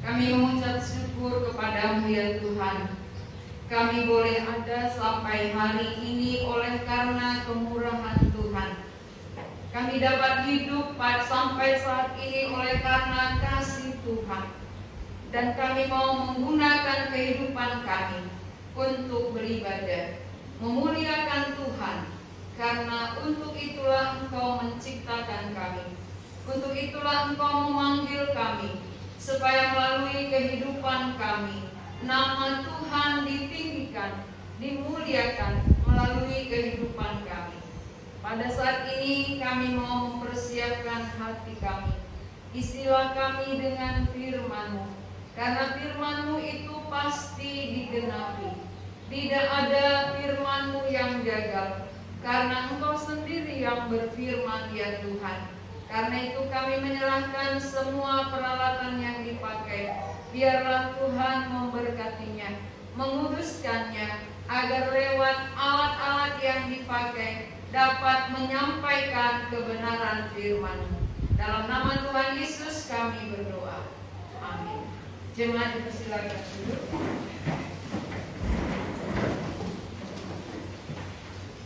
Kami mengucap syukur kepadamu ya Tuhan. Kami boleh ada sampai hari ini oleh karena kemurahan Tuhan. Kami dapat hidup sampai saat ini oleh karena kasih Tuhan. Dan kami mau menggunakan kehidupan kami untuk beribadah, memuliakan Tuhan. Karena untuk itulah Engkau menciptakan kami. Untuk itulah Engkau memanggil kami, supaya melalui kehidupan kami, nama Tuhan ditinggikan, dimuliakan melalui kehidupan kami. Pada saat ini kami mau mempersiapkan hati kami. Isilah kami dengan firman-Mu, karena firman-Mu itu pasti digenapi. Tidak ada firman-Mu yang gagal, karena Engkau sendiri yang berfirman ya Tuhan. Karena itu kami menyerahkan semua peralatan yang dipakai. Biarlah Tuhan memberkatinya, menguduskannya, agar lewat alat-alat yang dipakai dapat menyampaikan kebenaran firman-Mu. Dalam nama Tuhan Yesus kami berdoa. Amin. Jemaat dipersilakan duduk.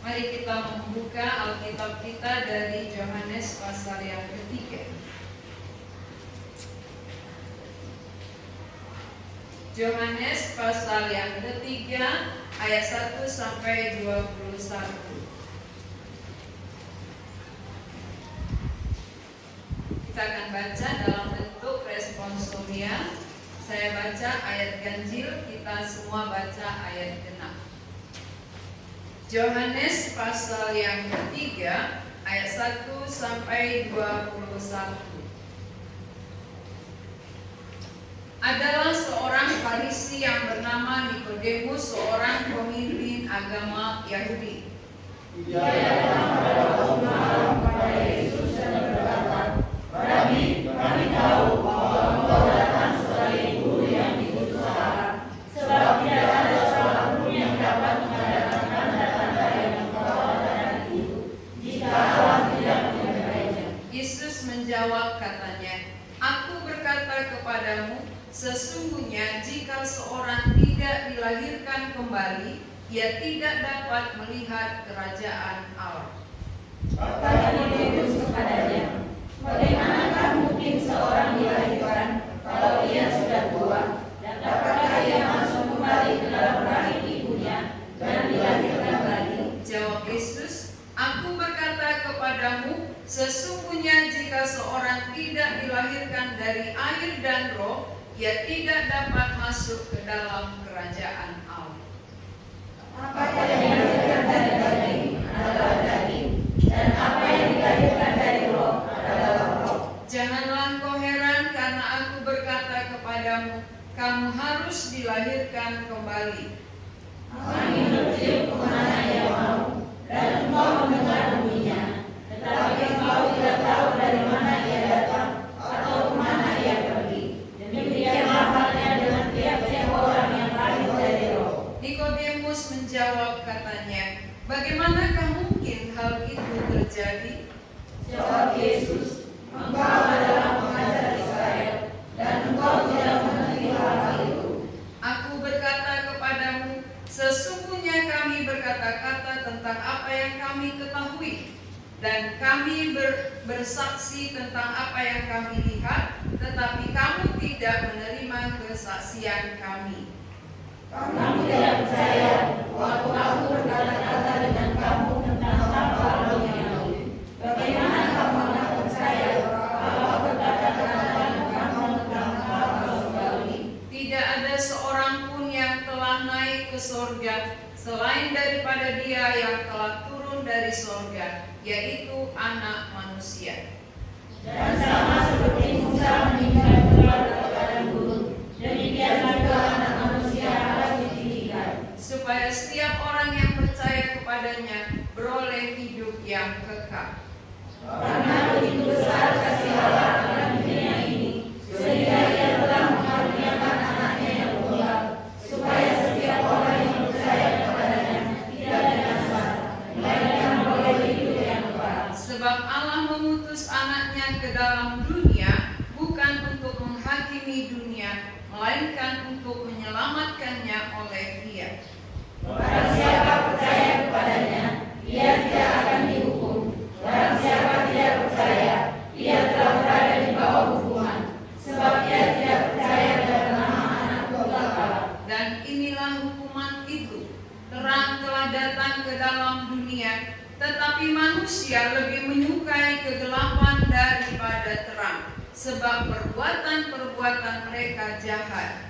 Mari kita membuka Alkitab kita dari Yohanes pasal yang ketiga. Yohanes pasal yang ketiga ayat 1 sampai 21. Kita akan baca dalam bentuk responsorial. Saya baca ayat ganjil, kita semua baca ayat genap. Yohanes pasal yang ketiga ayat 1 sampai 21. Adalah seorang Farisi yang bernama Nikodemus, seorang pemimpin agama Yahudi. Dia datang pada waktu malam kepada Yesus dan berkata, "Rabi, kami tahu bahwa Engkau datang sebagai guru yang diutus Allah, sebab tidak ada seorang pun yang dapat mengadakan tanda-tanda yang Engkau katakan itu, jika Allah tidak menyertainya." Yesus menjawab katanya, "Aku berkata kepadamu, sesungguhnya jika seorang tidak dilahirkan kembali, ia tidak dapat melihat kerajaan Allah." Kata Nikodemus kepadanya, "Bagaimanakah mungkin seorang dilahirkan kalau ia sudah tua? Dapatkah ia masuk kembali ke dalam rahim ibunya dan dilahirkan lagi?" Jawab Yesus, "Aku berkata kepadamu, sesungguhnya jika seorang tidak dilahirkan dari air dan roh, ia tidak dapat masuk ke dalam kerajaan Allah." Apa yang dilahirkan dari daging adalah daging, dan apa yang dilahirkan dari roh adalah roh. Janganlah kau heran karena aku berkata kepadamu, kamu harus dilahirkan kembali. Angin bertiup kemana ia mau, dan engkau mendengar bunyinya, tetapi engkau tidak tahu dari mana ia datang atau kemana ia pergi. Demikianlah halnya dengan tiap-tiap orang yang lahir dari roh. Nikodemus menjawab katanya, bagaimanakah mungkin hal itu terjadi? Jawab Yesus, "Engkau adalah pengajar Israel, dan engkau tidak mengerti hal itu. Aku berkata kepadamu, sesungguhnya kami berkata-kata tentang apa yang kami ketahui, dan kami bersaksi tentang apa yang kami lihat, tetapi kamu tidak menerima kesaksian kami." Kamu tidak percaya waktu aku berkata-kata dengan kamu tentang hal yang lain. Bagaimana kamu akan percaya kalau aku berkata-kata dengan kamu tentang hal surgawi? Tidak ada seorang pun yang telah naik ke sorga selain daripada Dia yang telah turun dari sorga, yaitu Anak Manusia. Dan sama seperti Musa meninggalkan keluar ke padang gurun, demikian juga Anak Manusia harus ditinggikan, supaya setiap orang yang percaya kepadanya beroleh hidup yang kekal. karena begitu besar kasih Allah akan dunia ini, sehingga Ia telah mengaruniakan Anaknya yang tunggal, supaya setiap orang yang percaya kepadanya tidak binasa, melainkan beroleh hidup yang kekal. Sebab Allah mengutus Anaknya ke dalam dunia bukan untuk menghakimi menghakimi dunia, melainkan untuk menyelamatkannya oleh Dia. Barang siapa percaya kepadanya, ia tidak akan dihukum. Barang siapa tidak percaya, ia telah berada di bawah hukuman, sebab ia tidak percaya dalam nama Anak Tunggal Allah. Dan inilah hukuman itu, terang telah datang ke dalam dunia, tetapi manusia lebih menyukai kegelapan daripada terang, sebab perbuatan-perbuatan mereka jahat.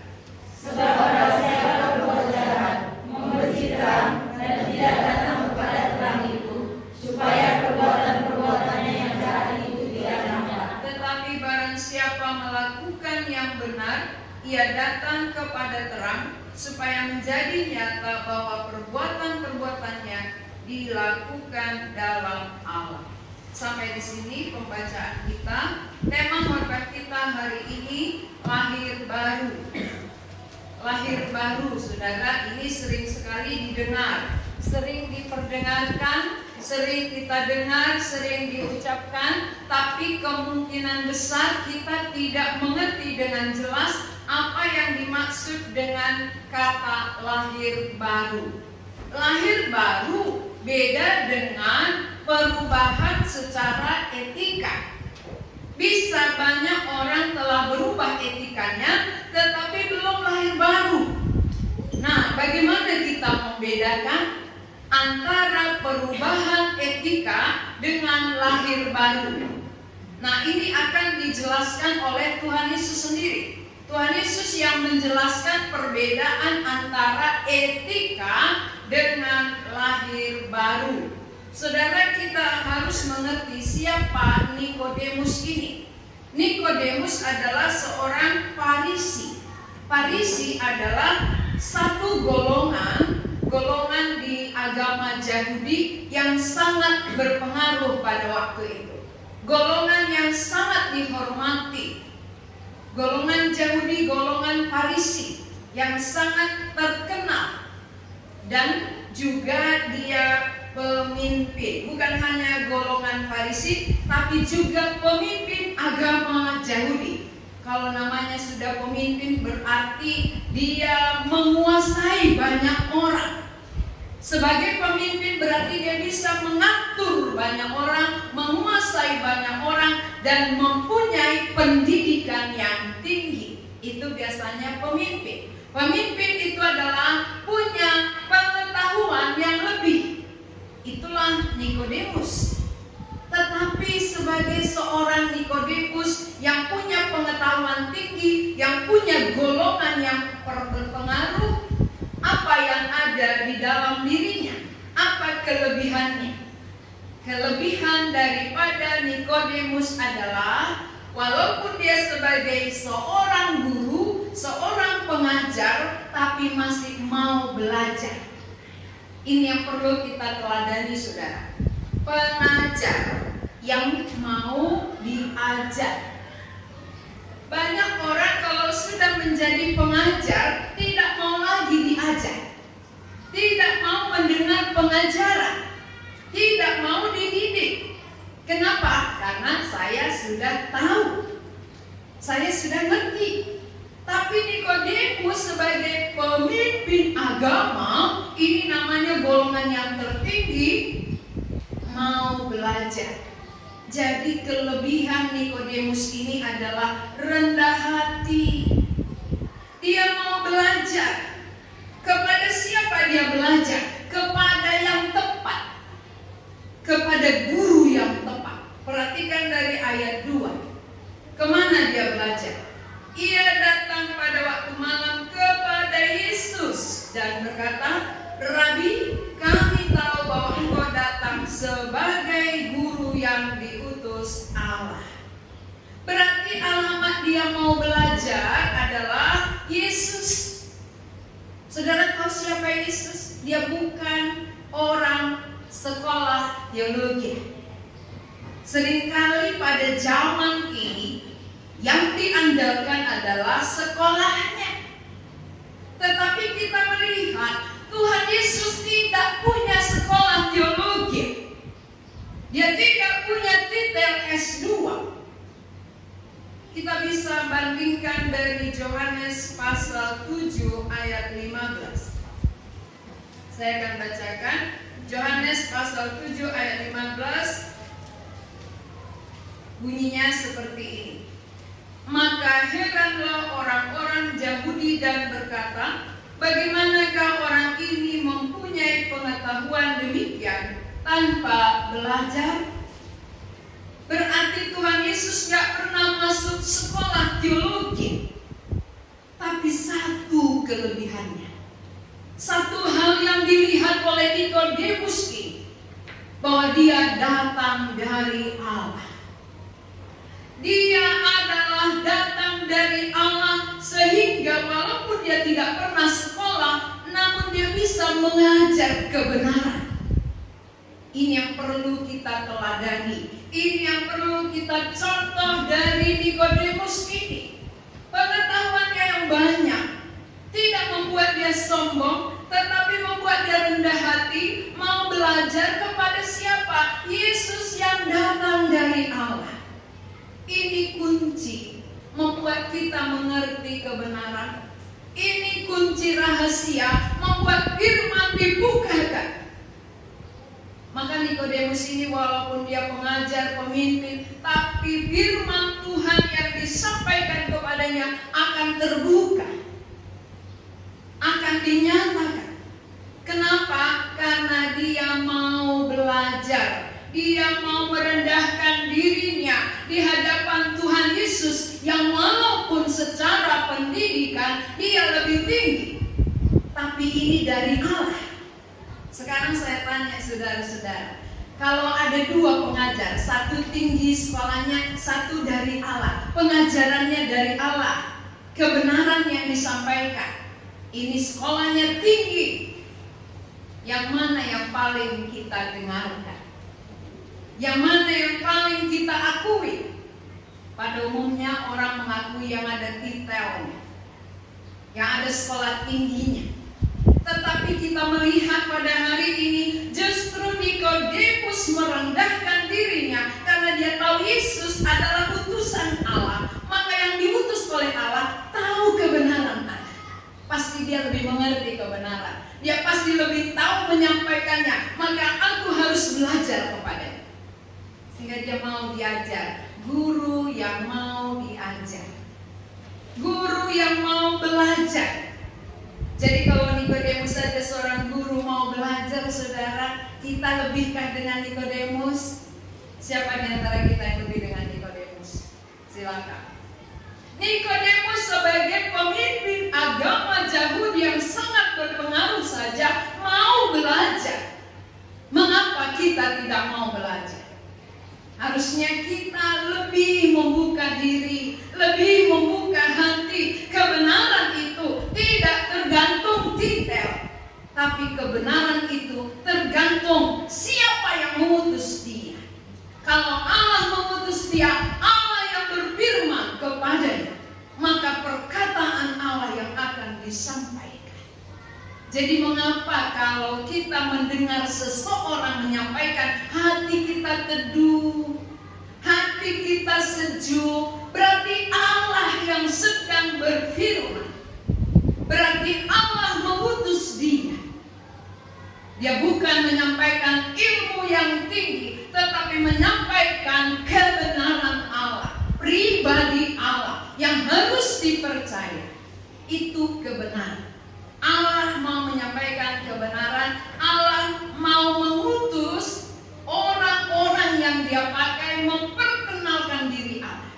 Sebab barang siapa berbuat jahat, membenci terang dan tidak datang kepada terang itu, supaya perbuatan-perbuatannya yang jahat itu tidak nampak. Tetapi barang siapa melakukan yang benar, ia datang kepada terang, supaya menjadi nyata bahwa perbuatan-perbuatannya dilakukan dalam Allah. Sampai di sini pembacaan kita. Tema khotbah kita hari ini lahir baru. Lahir baru, saudara, ini sering sekali didengar, sering diperdengarkan, sering kita dengar, sering diucapkan, tapi kemungkinan besar kita tidak mengerti dengan jelas apa yang dimaksud dengan kata lahir baru. Lahir baru beda dengan perubahan secara etika. Bisa banyak orang telah berubah etikanya, tetapi belum lahir baru. Nah, bagaimana kita membedakan antara perubahan etika dengan lahir baru? Nah, ini akan dijelaskan oleh Tuhan Yesus sendiri. Tuhan Yesus yang menjelaskan perbedaan antara etika dengan lahir baru. Saudara, kita harus mengerti siapa Nikodemus ini. Nikodemus adalah seorang Farisi. Farisi adalah satu golongan di agama Yahudi yang sangat berpengaruh pada waktu itu. Golongan yang sangat dihormati. Golongan Yahudi, golongan Farisi yang sangat terkenal. Dan juga dia pemimpin, bukan hanya golongan Farisi, tapi juga pemimpin agama Yahudi. Kalau namanya sudah pemimpin, berarti dia menguasai banyak orang. Sebagai pemimpin berarti dia bisa mengatur banyak orang, menguasai banyak orang, dan mempunyai pendidikan yang tinggi. Itu biasanya pemimpin. Pemimpin itu adalah punya pengetahuan yang lebih. Itulah Nikodemus. Tetapi sebagai seorang Nikodemus yang punya pengetahuan tinggi, yang punya golongan yang berpengaruh, apa yang ada di dalam dirinya? Apa kelebihannya? Kelebihan daripada Nikodemus adalah walaupun dia sebagai seorang guru, seorang pengajar, tapi masih mau belajar. Ini yang perlu kita teladani, saudara. Pengajar yang mau diajar. Banyak orang kalau sudah menjadi pengajar tidak mau lagi diajar, tidak mau mendengar pengajaran, tidak mau dididik. Kenapa? Karena saya sudah tahu, saya sudah ngerti. Tapi Nikodemus sebagai pemimpin agama, ini namanya golongan yang tertinggi, mau belajar. Jadi kelebihan Nikodemus ini adalah rendah hati. Dia mau belajar. Kepada siapa dia belajar? Kepada yang tepat. Kepada guru yang tepat. Perhatikan dari ayat 2. Kemana dia belajar? Ia datang pada waktu malam kepada Yesus dan berkata, Rabi, kami tahu bahwa engkau datang sebagai guru yang diutus Allah. Berarti alamat dia mau belajar adalah Yesus. Saudara tahu siapa Yesus? Dia bukan orang sekolah teologi. Seringkali pada zaman ini yang diandalkan adalah sekolahnya. Tetapi kita melihat Tuhan Yesus tidak punya sekolah teologi. Dia tidak punya titel S2. Kita bisa bandingkan dari Yohanes pasal 7 ayat 15. Saya akan bacakan Yohanes pasal 7 ayat 15. Bunyinya seperti ini. Maka heranlah orang-orang Yahudi dan berkata, bagaimanakah orang ini mempunyai pengetahuan demikian tanpa belajar? Berarti Tuhan Yesus gak pernah masuk sekolah teologi. Tapi satu kelebihannya, satu hal yang dilihat oleh Nikodemus ini, bahwa dia datang dari Allah. Dia adalah datang dari Allah, sehingga walaupun dia tidak pernah sekolah, namun dia bisa mengajar kebenaran. Ini yang perlu kita teladani. Ini yang perlu kita contoh dari Nikodemus ini. Pengetahuannya yang banyak tidak membuat dia sombong, tetapi membuat dia rendah hati, mau belajar kepada siapa? Yesus yang datang dari Allah. Ini kunci membuat kita mengerti kebenaran. Ini kunci rahasia membuat firman dibukakan. Maka Nikodemus ini walaupun dia pengajar, pemimpin, tapi firman Tuhan yang disampaikan kepadanya akan terbuka, akan dinyatakan. Kenapa? Karena dia mau belajar. Dia mau merendahkan dirinya di hadapan Tuhan Yesus yang walaupun secara pendidikan dia lebih tinggi, tapi ini dari Allah. Sekarang saya tanya saudara-saudara, kalau ada dua pengajar, satu tinggi sekolahnya, satu dari Allah, pengajarannya dari Allah, kebenaran yang disampaikan, ini sekolahnya tinggi, yang mana yang paling kita dengarkan? Yang mana yang paling kita akui? Pada umumnya orang mengakui yang ada titelnya, yang ada sekolah tingginya. Tetapi kita melihat pada hari ini justru Nikodemus merendahkan dirinya karena dia tahu Yesus adalah utusan Allah. Maka yang diutus oleh Allah tahu kebenaran Allah. Pasti dia lebih mengerti kebenaran. Dia pasti lebih tahu menyampaikannya. Maka aku harus belajar kepadanya. Sehingga dia mau diajar. Guru yang mau diajar. Guru yang mau belajar. Jadi kalau Nikodemus saja seorang guru mau belajar, saudara, kita lebihkah dengan Nikodemus? Siapa di antara kita yang lebih dengan Nikodemus? Silakan. Nikodemus sebagai pemimpin agama Yahudi yang sangat berpengaruh saja mau belajar. Mengapa kita tidak mau belajar? Harusnya kita lebih membuka diri, lebih membuka hati. Kebenaran itu tidak tergantung titel, tapi kebenaran itu tergantung siapa yang mengutus dia. Kalau Allah mengutus dia, Allah yang berfirman kepadanya, maka perkataan Allah yang akan disampaikan. Jadi mengapa kalau kita mendengar seseorang menyampaikan, hati kita teduh, hati kita sejuk, berarti Allah yang sedang berfirman. Berarti Allah mengutus dia. Dia bukan menyampaikan ilmu yang tinggi, tetapi menyampaikan kebenaran Allah, pribadi Allah yang harus dipercaya. Itu kebenaran. Allah mau menyampaikan kebenaran. Allah mau mengutus orang-orang yang dia pakai memperkenalkan diri Allah.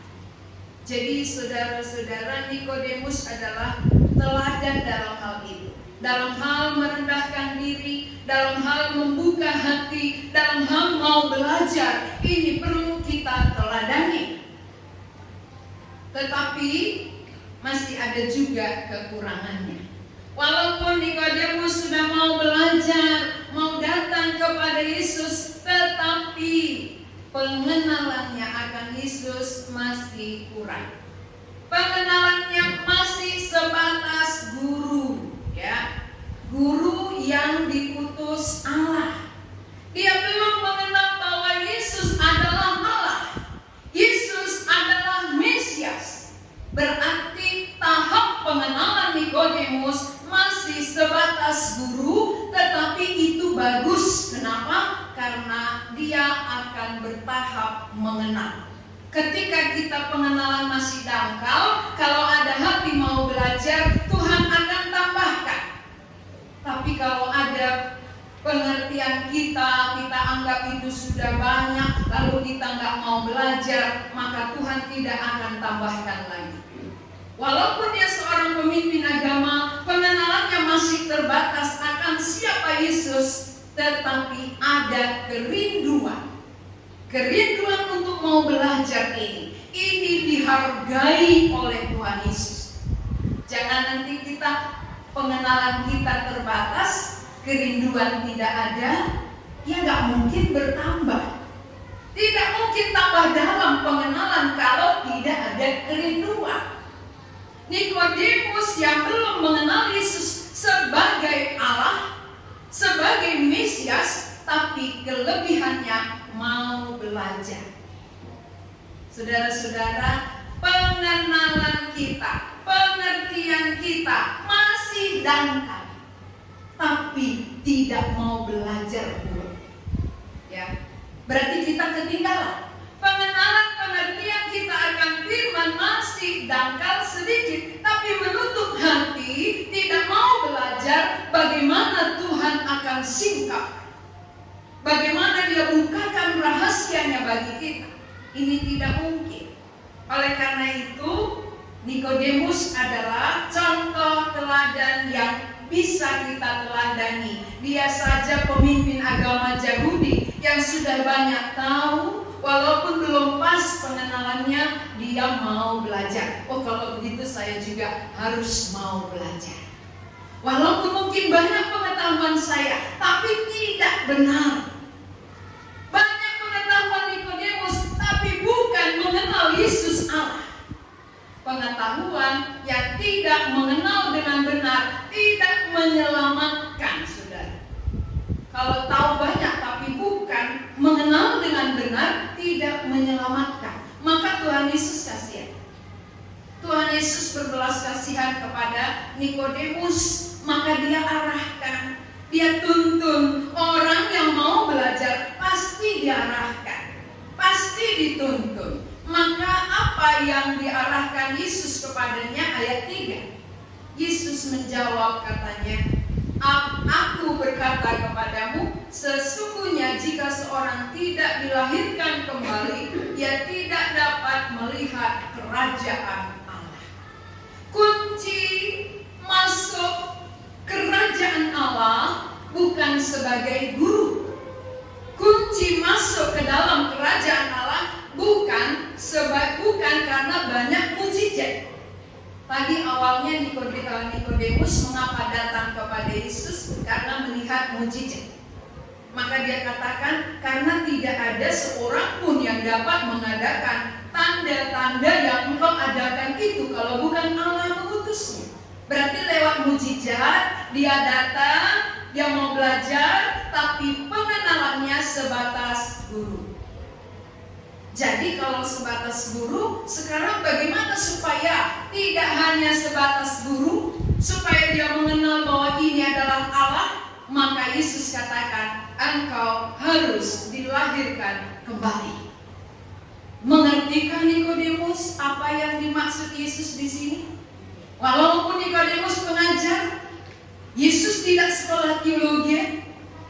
Jadi saudara-saudara, Nikodemus adalah teladan dalam hal itu. Dalam hal merendahkan diri, dalam hal membuka hati, dalam hal mau belajar. Ini perlu kita teladani. Tetapi masih ada juga kekurangannya. Walaupun Nikodemus sudah mau belajar, mau datang kepada Yesus, tetapi pengenalannya akan Yesus masih kurang. Pengenalannya masih sebatas guru, ya. Guru yang diutus Allah. Dia belum mengenal bahwa Yesus adalah Allah. Yesus adalah Mesias. akan bertahap mengenal. Ketika kita pengenalan masih dangkal, kalau ada hati mau belajar, Tuhan akan tambahkan. Tapi kalau ada pengertian kita anggap itu sudah banyak, lalu kita nggak mau belajar, maka Tuhan tidak akan tambahkan lagi. Walaupun dia seorang pemimpin agama, pengenalannya masih terbatas akan siapa Yesus, tetapi ada kerinduan untuk mau belajar ini dihargai oleh Tuhan Yesus. Jangan nanti pengenalan kita terbatas, kerinduan tidak ada, ya nggak mungkin bertambah. Tidak mungkin tambah dalam pengenalan kalau tidak ada kerinduan. Nikodemus yang belum mengenal Yesus sebagai Allah, sebagai Mesias, tapi kelebihannya mau belajar. Saudara-saudara, pengenalan kita, pengertian kita masih dangkal, tapi tidak mau belajar dulu. Ya, berarti kita ketinggalan. Pengenalan pengertian kita akan firman masih dangkal sedikit, tapi menutup hati, tidak mau belajar bagaimana Tuhan akan singkap, bagaimana Dia bukakan rahasianya bagi kita. Ini tidak mungkin. Oleh karena itu, Nikodemus adalah contoh teladan yang bisa kita teladani. Dia saja pemimpin agama Yahudi yang sudah banyak tahu, walaupun belum pas pengenalannya, dia mau belajar. Oh, kalau begitu saya juga harus mau belajar. Walaupun mungkin banyak pengetahuan saya, tapi tidak benar. Banyak pengetahuan Nikodemus, tapi bukan mengenal Yesus Allah. Pengetahuan yang tidak mengenal dengan benar tidak menyelamatkan, saudara. Kalau tahu banyak tapi bukan mengenal dengan benar, tidak menyelamatkan. Maka Tuhan Yesus kasihan. Tuhan Yesus berbelas kasihan kepada Nikodemus, maka Dia arahkan, Dia tuntun. Orang yang mau belajar pasti diarahkan, pasti dituntun. Maka apa yang diarahkan Yesus kepadanya? Ayat 3. Yesus menjawab, katanya, Aku berkata kepadamu, sesungguhnya jika seorang tidak dilahirkan kembali, ia tidak dapat melihat kerajaan Allah. Kunci masuk kerajaan Allah bukan sebagai guru. Kunci masuk ke dalam kerajaan Allah bukan karena banyak mujizat. Tadi awalnya Nikodemus mengapa datang kepada Yesus? Karena melihat mujizat. Maka dia katakan, karena tidak ada seorang pun yang dapat mengadakan tanda-tanda yang engkau adakan itu kalau bukan Allah mengutusnya. Berarti lewat mujizat dia datang, dia mau belajar, tapi pengenalannya sebatas guru. Jadi kalau sebatas guru, sekarang bagaimana supaya tidak hanya sebatas guru, supaya dia mengenal bahwa ini adalah Allah? Maka Yesus katakan, engkau harus dilahirkan kembali. Mengertikah Nikodemus apa yang dimaksud Yesus di sini? Walaupun Nikodemus pengajar, Yesus tidak sekolah teologi,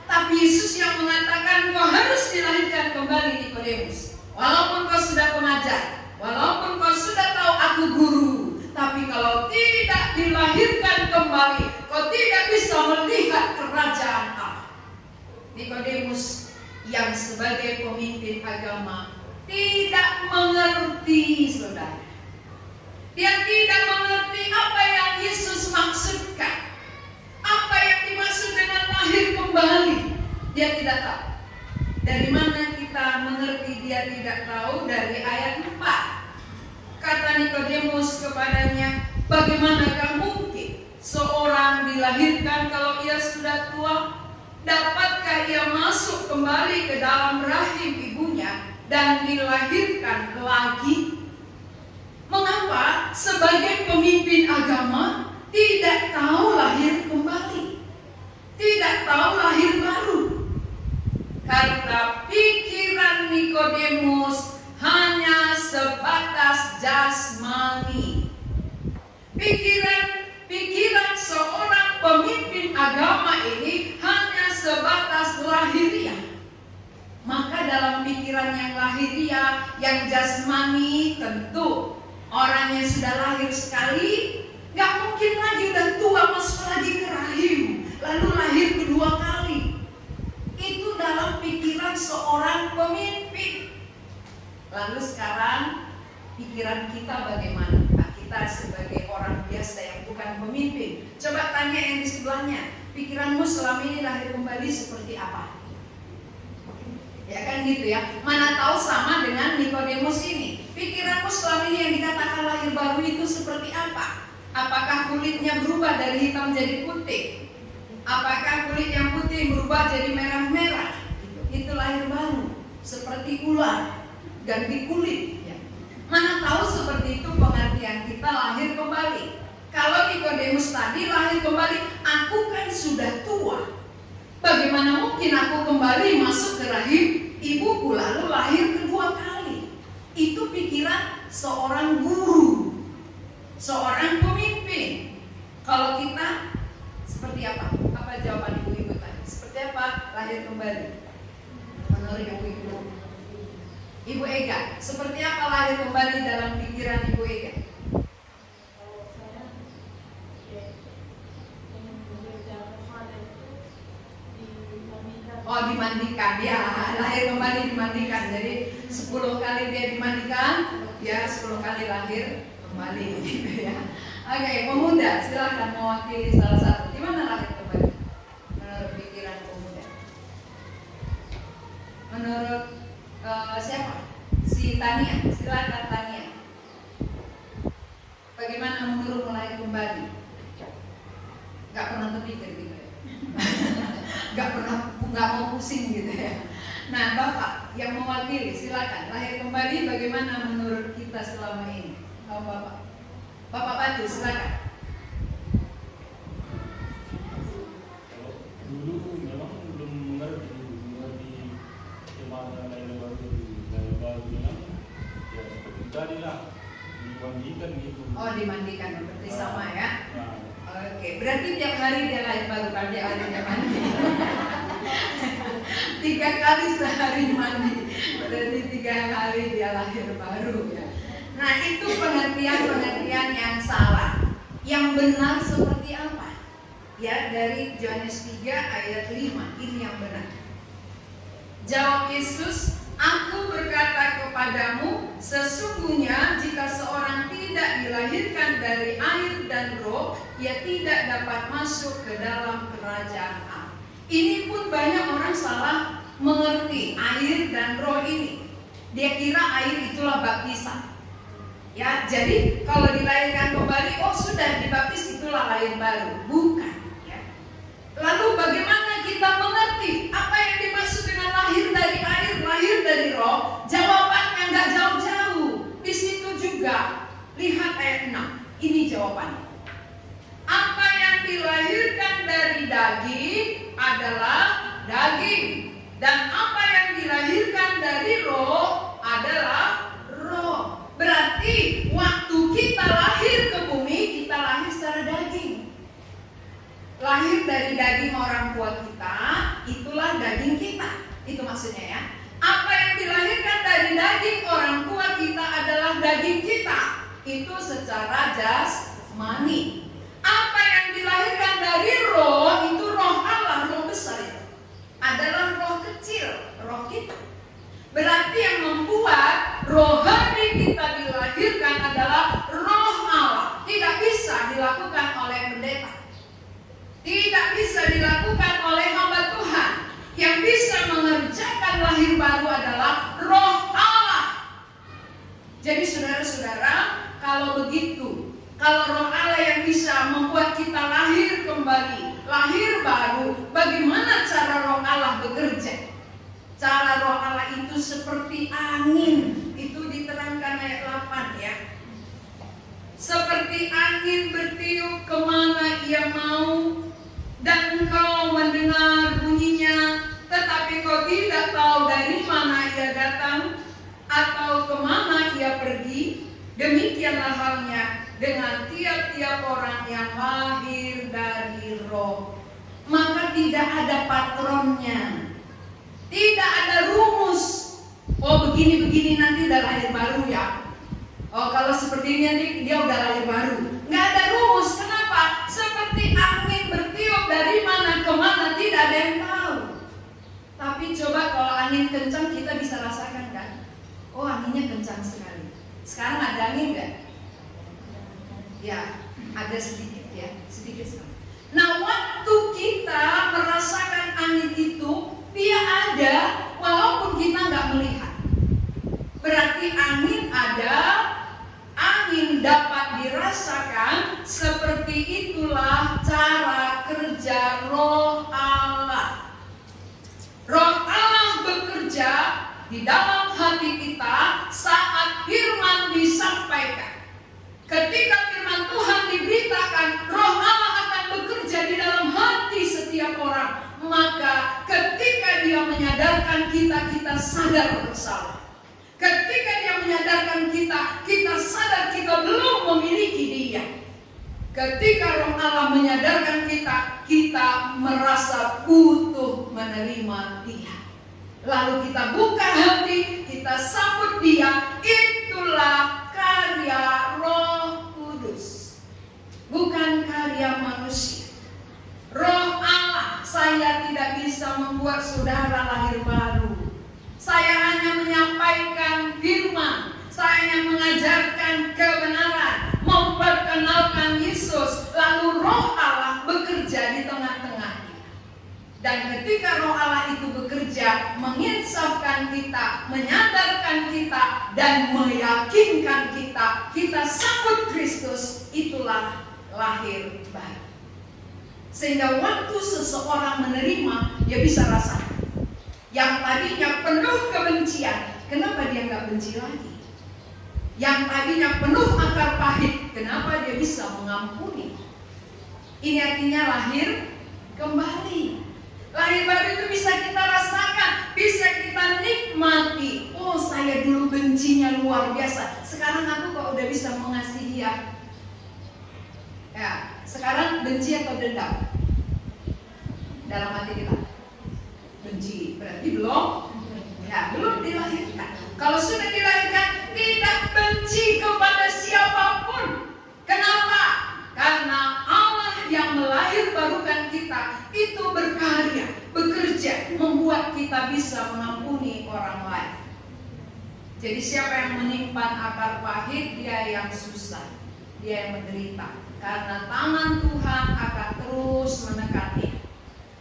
tapi Yesus yang mengatakan kau harus dilahirkan kembali, Nikodemus. Walaupun kau sudah pengajar, walaupun kau sudah tahu aku guru, tapi kalau tidak dilahirkan kembali, kau tidak bisa melihat kerajaan Allah. Nikodemus yang sebagai pemimpin agama tidak mengerti, saudara. Dia tidak mengerti apa yang Yesus maksudkan, apa yang dimaksud dengan lahir kembali. Dia tidak tahu. Dari mana kita mengerti dia tidak tahu? Dari ayat 4. Kata Nikodemus kepadanya, bagaimanakah mungkin seorang dilahirkan kalau ia sudah tua? Dapatkah ia masuk kembali ke dalam rahim ibunya dan dilahirkan lagi? Mengapa sebagai pemimpin agama tidak tahu lahir kembali? Tidak tahu lahir baru? Karena pikiran Nikodemus Nikodemus hanya sebatas jasmani. Pikiran seorang pemimpin agama ini hanya sebatas lahiriah. Maka dalam pikiran yang lahiriah, yang jasmani, tentu orang yang sudah lahir sekali gak mungkin lagi udah tua masuk lagi ke rahim, lalu lahir kedua kali. Itu dalam pikiran seorang pemimpin. Lalu sekarang pikiran kita bagaimana? Kita sebagai orang biasa yang bukan pemimpin, coba tanya yang di sebelahnya, pikiranmu selama ini lahir kembali seperti apa? Ya kan gitu ya. Mana tahu sama dengan Nikodemus ini. Pikiranmu selama ini yang dikatakan lahir baru itu seperti apa? Apakah kulitnya berubah dari hitam jadi putih? Apakah kulit yang putih berubah jadi merah-merah? Itu lahir baru. Seperti ular ganti kulit. Ya. Mana tahu seperti itu pengertian kita lahir kembali. Kalau Nikodemus tadi lahir kembali, aku kan sudah tua. Bagaimana mungkin aku kembali masuk ke rahim ibuku lalu lahir kedua kali? Itu pikiran seorang guru, seorang pemimpin. Kalau kita seperti apa? Apa jawaban ibu-ibu tadi? Seperti apa lahir kembali? Menurut ibu-ibu, Ibu Ega, seperti apa lahir kembali dalam pikiran Ibu Ega? Oh, dimandikan, ya, lahir kembali dimandikan. Jadi 10 kali dia dimandikan, ya 10 kali lahir kembali gitu ya. Oke, pemuda, silakan mewakili salah satu. Di mana lahir kembali? Menurut pikiran pemuda. Menurut siapa? Si Tania, silakan Tania. Bagaimana menurut lahir kembali? Gak pernah terpikir gitu ya. Gak mau pusing gitu ya. Nah, Bapak yang mewakili, silakan lahir kembali bagaimana menurut kita selama ini? Kalau Bapak Batu, silakan. Dulu memang belum mengerti gimana lahir baru memang ya seperti tadi lah, dimandikan gitu. Oh, dimandikan berarti sama ya. Nah, Oke, berarti tiap hari dia lahir baru kan dia mandi. 3 kali sehari mandi, berarti 3 hari dia lahir baru ya. Nah, itu pengertian yang salah. Yang benar seperti apa? Ya, dari Yohanes 3 ayat 5, ini yang benar. Jawab Yesus, aku berkata kepadamu, sesungguhnya jika seorang tidak dilahirkan dari air dan roh, ia tidak dapat masuk ke dalam kerajaan Allah. Ini pun banyak orang salah mengerti air dan roh ini. Dia kira air itulah baptisan. Ya, jadi kalau dilahirkan kembali, oh sudah dibaptis itulah lahir baru. Bukan. Ya. Lalu bagaimana kita mengerti apa yang dimaksud dengan lahir dari air, lahir dari roh? Jawabannya nggak jauh-jauh. Di situ juga lihat ayat 6. Ini jawabannya. Apa yang dilahirkan dari daging adalah daging, dan apa yang dilahirkan dari roh adalah roh. Berarti waktu kita lahir ke bumi, kita lahir secara daging. Lahir dari daging orang tua kita, itulah daging kita. Itu maksudnya ya. Apa yang dilahirkan dari daging orang tua kita adalah daging kita. Itu secara jasmani. Apa yang dilahirkan dari roh, itu roh Allah, roh besar itu adalah roh kecil, roh kita. Berarti yang membuat rohani kita dilahirkan adalah roh Allah. Tidak bisa dilakukan oleh pendeta, tidak bisa dilakukan oleh hamba Tuhan. Yang bisa mengerjakan lahir baru adalah roh Allah. Jadi saudara-saudara, kalau begitu, kalau roh Allah yang bisa membuat kita lahir kembali, lahir baru, bagaimana cara roh Allah bekerja? Cara roh Allah itu seperti angin. Itu diterangkan ayat 8 ya. Seperti angin bertiup kemana ia mau, dan engkau mendengar bunyinya, tetapi kau tidak tahu dari mana ia datang atau kemana ia pergi. Demikianlah halnya dengan tiap-tiap orang yang lahir dari roh. Maka tidak ada patronnya, tidak ada rumus. Oh begini-begini nanti udah lahir baru ya. Oh kalau seperti ini nanti dia udah lahir baru. Nggak ada rumus. Kenapa? Seperti angin bertiup dari mana ke mana tidak ada yang tahu. Tapi coba kalau angin kencang kita bisa rasakan kan? Oh anginnya kencang sekali. Sekarang ada angin nggak? Ya ada sedikit ya, sedikit sekali. Nah waktu kita merasakan angin itu, dia ada walaupun kita nggak melihat. Berarti angin ada, angin dapat dirasakan. Seperti itulah cara kerja Roh Allah. Roh Allah bekerja di dalam hati kita saat firman disampaikan. Ketika firman Tuhan diberitakan, Roh Allah akan bekerja di dalam hati setiap orang. Maka ketika dia menyadarkan kita, kita sadar bersalah. Ketika dia menyadarkan kita, kita sadar kita belum memiliki dia. Ketika Roh Allah menyadarkan kita, kita merasa butuh menerima dia. Lalu kita buka hati, kita sambut dia. Itulah karya Roh Kudus, bukan karya manusia. Roh Allah, saya tidak bisa membuat saudara lahir baru. Saya hanya menyampaikan firman, saya hanya mengajarkan kebenaran, memperkenalkan Yesus. Lalu Roh Allah bekerja di tengah-tengah kita. Dan ketika Roh Allah itu bekerja, menginsafkan kita, menyadarkan kita, dan meyakinkan kita, kita sambut Kristus, itulah lahir baru. Sehingga waktu seseorang menerima, dia bisa rasakan. Yang tadinya penuh kebencian, kenapa dia nggak benci lagi? Yang tadinya penuh akar pahit, kenapa dia bisa mengampuni? Ini artinya lahir kembali. Lahir baru itu bisa kita rasakan, bisa kita nikmati. Oh saya dulu bencinya luar biasa, sekarang aku kok udah bisa mengasihi dia. Ya, sekarang benci atau dendam dalam hati kita? Benci, berarti belum? Ya, belum dilahirkan. Kalau sudah dilahirkan, tidak benci kepada siapapun. Kenapa? Karena Allah yang melahirbarukan kita itu berkarya, bekerja, membuat kita bisa mengampuni orang lain. Jadi siapa yang menyimpan akar pahit, dia yang susah, dia yang menderita. Karena tangan Tuhan akan terus menekannya.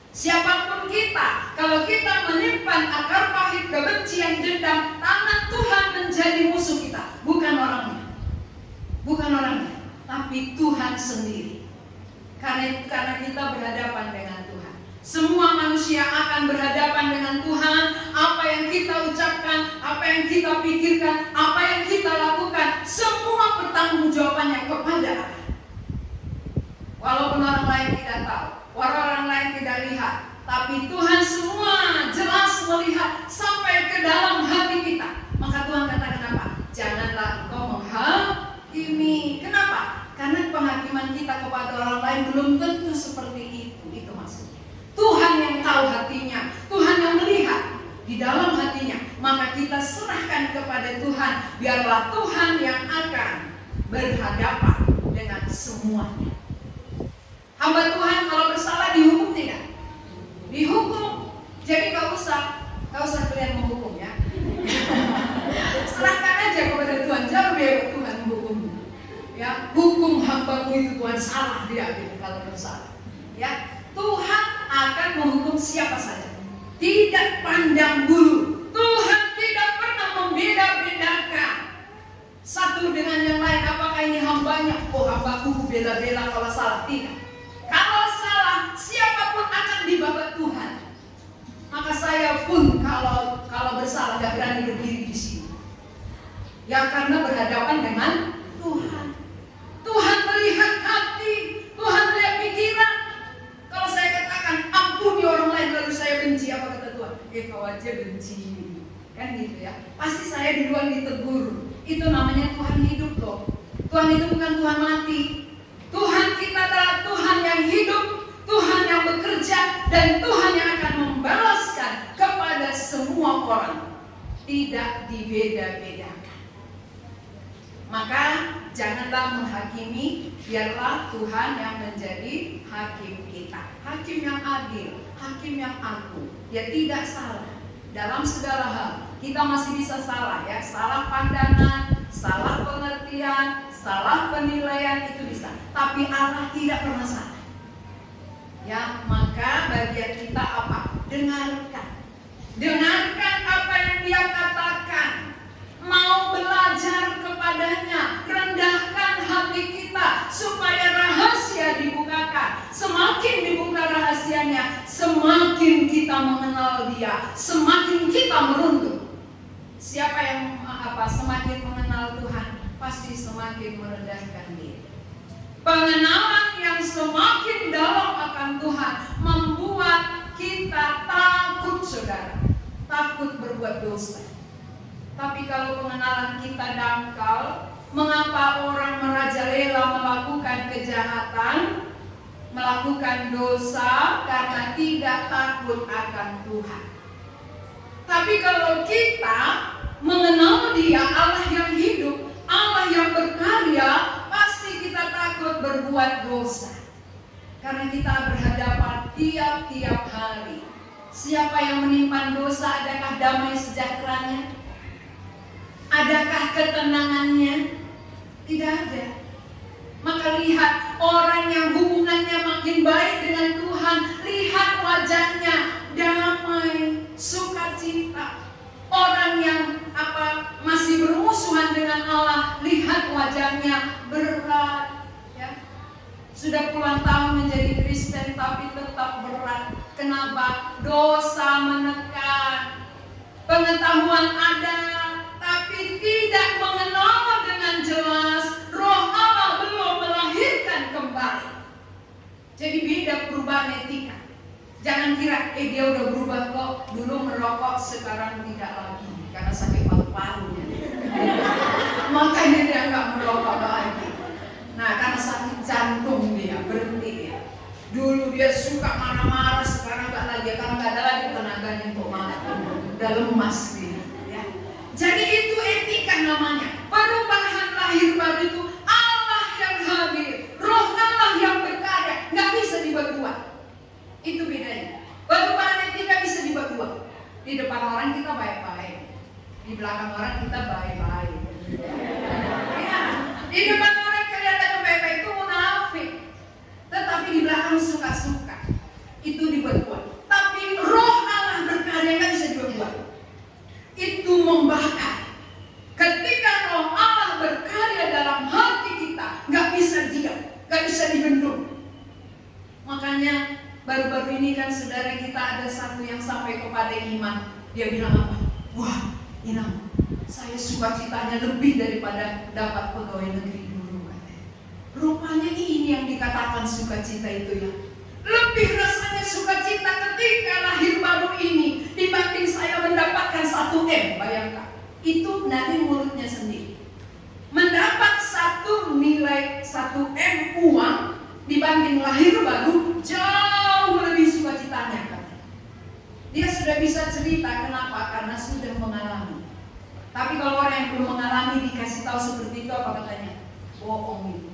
Siapapun kita, kalau kita menyimpan akar pahit, kebencian, dendam, tangan Tuhan menjadi musuh kita. Bukan orangnya, bukan orangnya, tapi Tuhan sendiri. Karena kita berhadapan dengan Tuhan. Semua manusia akan berhadapan dengan Tuhan. Apa yang kita ucapkan, apa yang kita pikirkan, apa yang kita lakukan, semua pertanggungjawabannya kepada Allah. Walaupun orang lain tidak tahu, orang lain tidak lihat, tapi Tuhan semua jelas melihat sampai ke dalam hati kita. Maka Tuhan katakan apa? Janganlah engkau menghakimi. Kenapa? Karena penghakiman kita kepada orang lain belum tentu seperti itu. Itu maksudnya. Tuhan yang tahu hatinya, Tuhan yang melihat di dalam hatinya. Maka kita serahkan kepada Tuhan. Biarlah Tuhan yang akan berhadapan dengan semuanya. Hamba Tuhan kalau bersalah dihukum tidak? Dihukum. Jadi gak usah kalian menghukum ya. Serahkan aja kepada Tuhan. Jangan biar Tuhan menghukum. Ya, hukum hambamu itu Tuhan, salah dia gitu, kalau bersalah. Ya, Tuhan akan menghukum siapa saja. Tidak pandang bulu. Tuhan tidak pernah membeda-bedakan satu dengan yang lain. Apakah ini hambanya? Oh hambaku bela-bela kalau salah. Tidak. Kalau salah, siapapun akan dibawa Tuhan. Maka saya pun kalau bersalah gak berani berdiri di sini. Ya karena berhadapan dengan Tuhan. Tuhan melihat hati, Tuhan melihat pikiran. Kalau saya katakan ampuni orang lain lalu saya benci, apa kata Tuhan? ditegur. Itu namanya Tuhan hidup loh. Tuhan itu bukan Tuhan mati. Tuhan kita adalah Tuhan yang hidup, Tuhan yang bekerja, dan Tuhan yang akan membalaskan kepada semua orang. Tidak dibeda-bedakan. Maka janganlah menghakimi, biarlah Tuhan yang menjadi hakim kita. Hakim yang adil, hakim yang agung. Dia tidak salah dalam segala hal. Kita masih bisa salah ya, salah pandangan, salah pengertian, salah penilaian itu bisa. Tapi Allah tidak pernah salah. Ya, maka bagian kita apa? Dengarkan. Dengarkan apa yang Dia katakan. Mau belajar kepadanya, rendahkan hati kita supaya rahasia dibukakan. Semakin dibuka rahasianya, semakin kita mengenal Dia, semakin kita merunduk. Siapa yang semakin mengenal Tuhan, pasti semakin merendahkan diri. Pengenalan yang semakin dalam akan Tuhan membuat kita takut, saudara, takut berbuat dosa. Tapi kalau pengenalan kita dangkal, mengapa orang merajalela melakukan kejahatan, melakukan dosa karena tidak takut akan Tuhan. Tapi kalau kita mengenal Dia, Allah yang hidup, Allah yang berkarya, pasti kita takut berbuat dosa. Karena kita berhadapan tiap-tiap hari. Siapa yang menimpan dosa, adakah damai sejahteranya? Adakah ketenangannya? Tidak ada. Maka lihat orang yang hubungannya makin baik dengan Tuhan, lihat wajahnya damai, sukacita. Orang yang masih bermusuhan dengan Allah, lihat wajahnya berat. Ya. Sudah puluhan tahun menjadi Kristen tapi tetap berat. Kenapa? Dosa menekan. Pengetahuan ada, tapi tidak mengenal dengan jelas. Roh Allah belum melahirkan kembali. Jadi beda perubahan etika. Jangan kira, dia udah berubah kok. Dulu merokok, sekarang tidak lagi karena sakit paru-parunya. Makanya dia nggak merokok lagi. Nah, karena sakit jantung dia berhenti ya. Dulu dia suka marah-marah, sekarang nggak lagi karena nggak ada lagi tenaganya untuk marah. Udah lemas dia. Jadi itu etika namanya. Perubahan lahir baru itu Allah yang hadir, Roh Allah yang berkarya, nggak bisa dibuat-buat. Itu bedanya. Perubahan etika bisa dibuat-buat. Di depan orang kita baik-baik, di belakang orang kita baik-baik. Ya, di depan orang kelihatan baik-baik itu munafik, tetapi di belakang suka-suka. Itu dibuat-buat. Tapi Roh Allah berkarya nggak bisa dibuat-buat. Itu membakar. Ketika Roh Allah berkarya dalam hati kita, nggak bisa diam, nggak bisa dibendung. Makanya baru-baru ini kan saudara kita ada satu yang sampai kepada iman. Dia bilang apa? Wah, Inam, saya sukacitanya lebih daripada dapat pegawai negeri dulu. Rupanya ini yang dikatakan sukacita itu ya. Lebih rasanya sukacita ketika lahir baru ini dibanding saya mendapatkan 1M. Bayangkan, itu dari mulutnya sendiri. Mendapat nilai 1M uang dibanding lahir baru jauh lebih sukacitanya. Dia sudah bisa cerita, kenapa? Karena sudah mengalami. Tapi kalau orang yang belum mengalami dikasih tahu seperti itu, apa katanya? Bohong itu.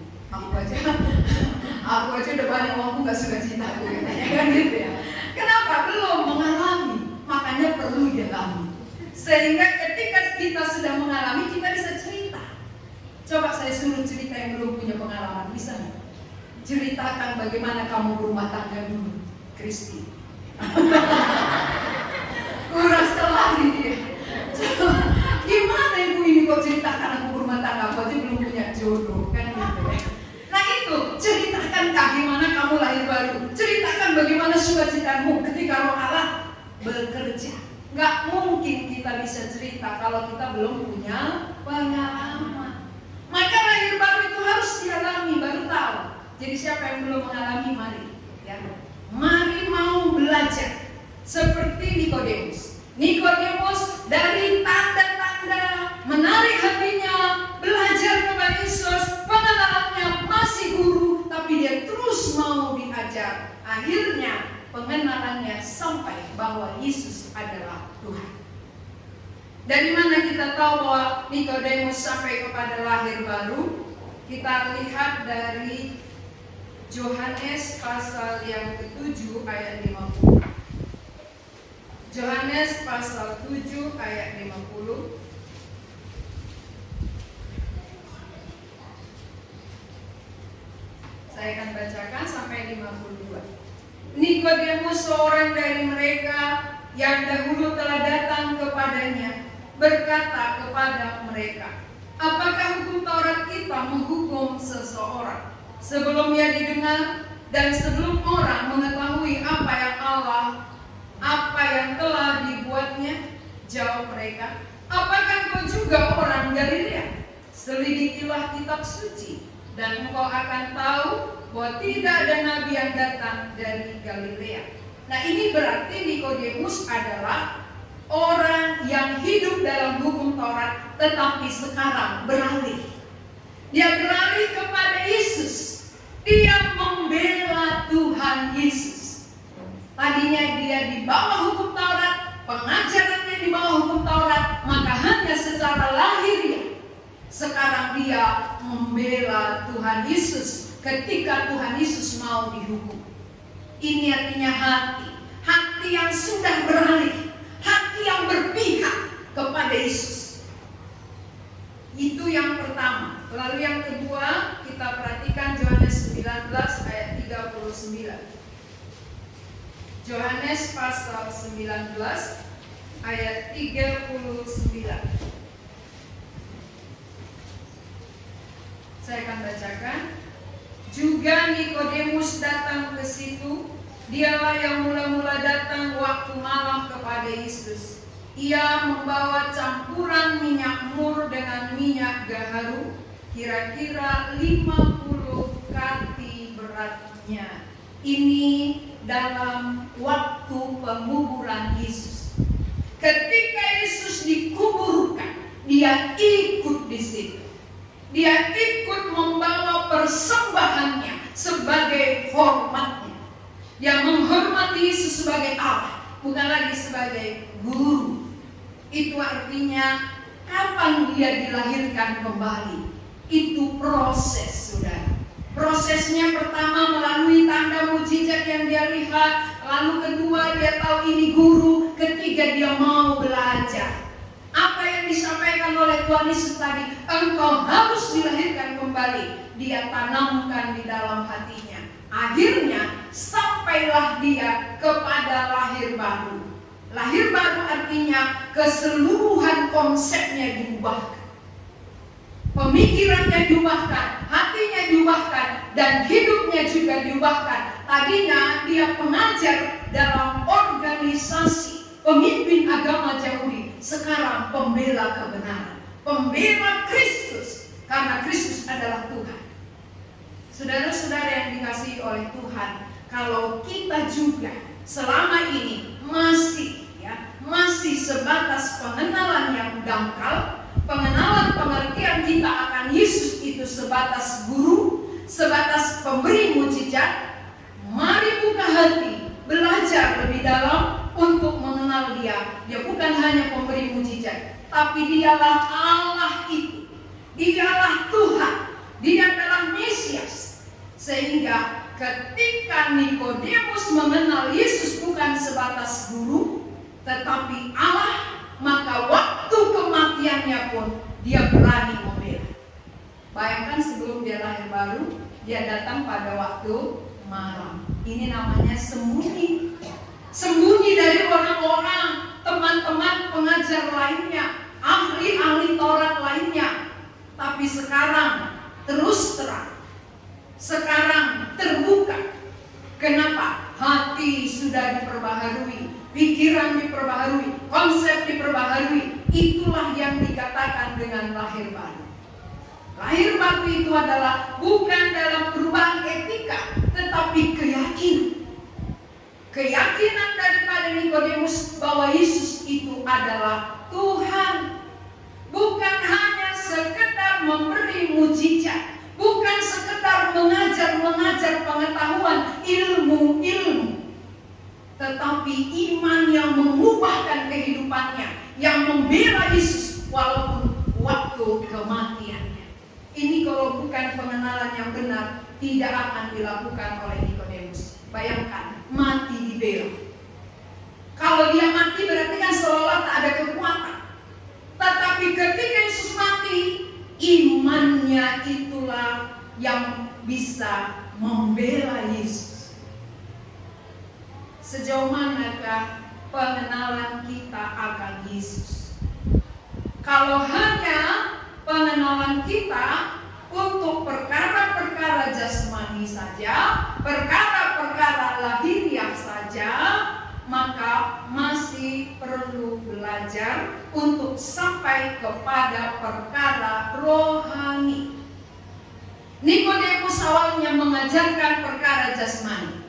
Aku aja udah banyak uangku gak suka cinta aku katanya, kan gitu ya. Kenapa? Belum mengalami, makanya perlu dialami. Sehingga ketika kita sudah mengalami, kita bisa cerita. Coba saya suruh cerita yang belum punya pengalaman, bisa nggak? Ceritakan bagaimana kamu berumah tangga dulu, Kristi. Kurang sekali dia. Gimana ibu ini kok ceritakan aku berumah tangga, aku aja belum punya jodoh, kan gitu ya. Nah itu, ceritakan bagaimana kamu lahir baru. Ceritakan bagaimana sukacitamu ketika Roh Allah bekerja. Gak mungkin kita bisa cerita kalau kita belum punya pengalaman. Maka lahir baru itu harus dialami, baru tahu. Jadi siapa yang belum mengalami, mari ya. Mari mau belajar seperti Nikodemus. Nikodemus dari tanda-tanda menarik bahwa Yesus adalah Tuhan. Dari mana kita tahu bahwa Nikodemus sampai kepada lahir baru? Kita lihat dari Yohanes pasal yang ke-7 ayat 50. Yohanes pasal 7 ayat 50. Saya akan bacakan sampai 52. Nikodemus, seorang dari mereka yang dahulu telah datang kepadanya, berkata kepada mereka, apakah hukum Taurat kita menghukum seseorang sebelum ia didengar dan sebelum orang mengetahui apa yang telah dibuatnya? Jawab mereka, apakah engkau juga orang Galilea? Selidikilah kitab suci dan engkau akan tahu bahwa tidak ada nabi yang datang dari Galilea. Nah, ini berarti Nikodemus adalah orang yang hidup dalam hukum Taurat, tetapi sekarang beralih. Dia beralih kepada Yesus. Dia membela Tuhan Yesus. Tadinya dia di bawah hukum Taurat, pengajarannya di bawah hukum Taurat, maka hanya secara lahiriah. Sekarang dia membela Tuhan Yesus ketika Tuhan Yesus mau dihukum. Ini artinya hati yang sudah beralih. Hati yang berpihak kepada Yesus. Itu yang pertama. Lalu yang kedua, kita perhatikan Yohanes 19 ayat 39. Yohanes pasal 19 ayat 39. Saya akan bacakan. Juga Nikodemus datang ke situ. Dialah yang mula-mula datang waktu malam kepada Yesus. Ia membawa campuran minyak mur dengan minyak gaharu, kira-kira 50 kati beratnya. Ini dalam waktu penguburan Yesus. Ketika Yesus dikuburkan, dia ikut di situ. Dia ikut membawa persembahannya sebagai hormatnya. Dia menghormati Yesus sebagai Allah, bukan lagi sebagai guru. Itu artinya kapan dia dilahirkan kembali. Itu proses, saudara. Prosesnya pertama melalui tanda mujizat yang dia lihat. Lalu kedua dia tahu ini guru. Ketiga dia mau belajar. Apa yang disampaikan oleh Tuhan Yesus tadi, engkau harus dilahirkan kembali. Dia tanamkan di dalam hatinya. Akhirnya sampailah dia kepada lahir baru. Lahir baru artinya keseluruhan konsepnya diubahkan. Pemikirannya diubahkan, hatinya diubahkan, dan hidupnya juga diubahkan. Tadinya dia pengajar dalam organisasi pemimpin agama Yahudi. Sekarang pembela kebenaran, pembela Kristus, karena Kristus adalah Tuhan. Saudara-saudara yang dikasihi oleh Tuhan, kalau kita juga selama ini masih sebatas pengenalan yang dangkal, pengenalan pengertian kita akan Yesus itu sebatas guru, sebatas pemberi mujizat, mari buka hati, belajar lebih dalam untuk mengenal Dia. Dia bukan hanya pemberi mujizat, tapi Dialah Allah itu. Dialah Tuhan. Dia adalah Mesias. Sehingga ketika Nikodemus mengenal Yesus bukan sebatas guru, tetapi Allah, maka waktu kematiannya pun dia berani membela. Bayangkan sebelum dia lahir baru, dia datang pada waktu malam. Ini namanya sembunyi. Sembunyi dari orang-orang, teman-teman pengajar lainnya, ahli-ahli Taurat lainnya. Tapi sekarang terus terang. Sekarang terbuka. Kenapa? Hati sudah diperbaharui, pikiran diperbaharui, konsep diperbaharui. Itulah yang dikatakan dengan lahir baru. Lahir baru itu adalah bukan dalam perubahan etika, tetapi keyakinan. Keyakinan daripada Nikodemus bahwa Yesus itu adalah Tuhan. Bukan hanya sekedar memberi mujizat, bukan sekedar mengajar pengetahuan, ilmu. tetapi iman yang mengubahkan kehidupannya, yang membela Yesus walaupun waktu kematiannya. Ini kalau bukan pengenalan yang benar, tidak akan dilakukan oleh Nikodemus. Bayangkan, mati dibela. Kalau dia mati berarti kan seolah tak ada kekuatan. Tetapi ketika Yesus mati, imannya itulah yang bisa membela Yesus. Sejauh manakah pengenalan kita akan Yesus? Kalau hanya pengenalan kita untuk perkara-perkara jasmani saja, perkara-perkara lahiriah saja, maka masih perlu belajar untuk sampai kepada perkara rohani. Nikodemus awalnya mengajarkan perkara jasmani,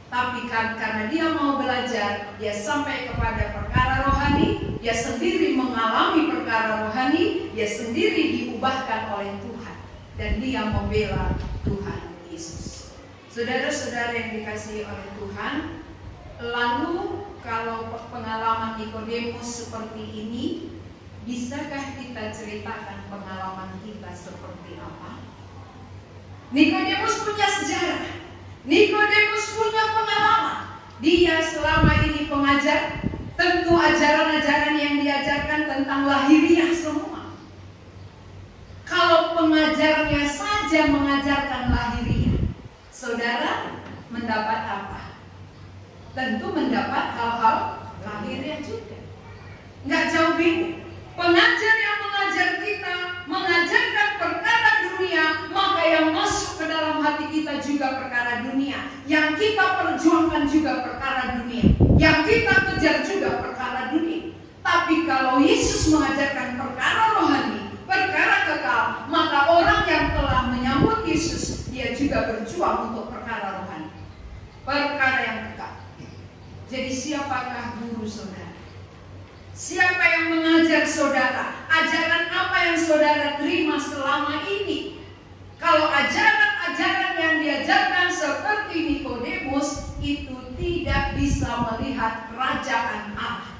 tapi karena dia mau belajar, dia sampai kepada perkara rohani, dia sendiri mengalami perkara rohani, dia sendiri diubahkan oleh Tuhan, dan dia membela Tuhan Yesus. Saudara-saudara yang dikasihi oleh Tuhan, lalu kalau pengalaman Nikodemus seperti ini, bisakah kita ceritakan pengalaman kita seperti apa? Nikodemus punya sejarah, Nikodemus punya pengalaman. Dia selama ini pengajar, tentu ajaran-ajaran yang diajarkan tentang lahiriah semua. Kalau pengajarnya saja mengajarkan lahiriah, saudara mendapat apa? Tentu mendapat hal-hal lahiriah juga. Nggak jauh beda. Pengajar yang mengajar kita mengajarkan perkara dunia, maka yang masuk ke dalam hati kita juga perkara dunia. Yang kita perjuangkan juga perkara dunia. Yang kita kejar juga perkara dunia. Tapi kalau Yesus mengajarkan perkara rohani, perkara kekal, maka orang yang telah menyambut Yesus, dia juga berjuang untuk perkara rohani, perkara yang kekal. Jadi siapakah guru saudara? Siapa yang mengajar saudara? Ajaran apa yang saudara terima selama ini? Kalau ajaran-ajaran yang diajarkan seperti Nikodemus, itu tidak bisa melihat kerajaan Allah.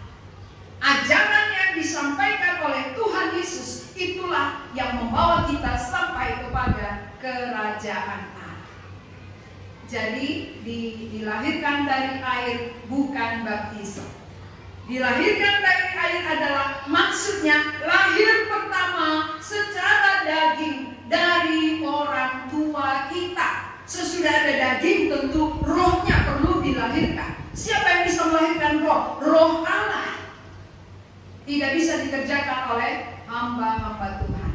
Ajaran yang disampaikan oleh Tuhan Yesus, itulah yang membawa kita sampai kepada kerajaan Allah. Jadi dilahirkan dari air bukan baptisan. Dilahirkan dari air adalah maksudnya lahir pertama secara daging dari orang tua kita. Sesudah ada daging tentu rohnya perlu dilahirkan. Siapa yang bisa melahirkan roh? Roh Allah. Tidak bisa dikerjakan oleh hamba-hamba Tuhan.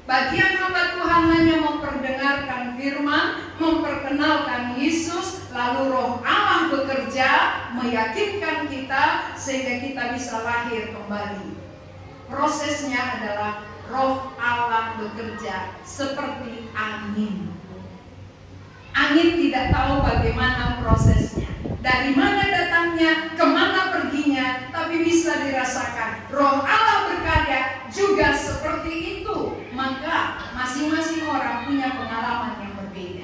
Bagian hamba Tuhan hanya memperdengarkan firman, memperkenalkan Yesus, lalu roh Allah bekerja, meyakinkan kita sehingga kita bisa lahir kembali. Prosesnya adalah roh Allah bekerja seperti angin. Angin tidak tahu bagaimana prosesnya, dari mana datangnya, kemana perginya, tapi bisa dirasakan. Roh Allah berkarya juga seperti itu. Maka masing-masing orang punya pengalaman yang berbeda.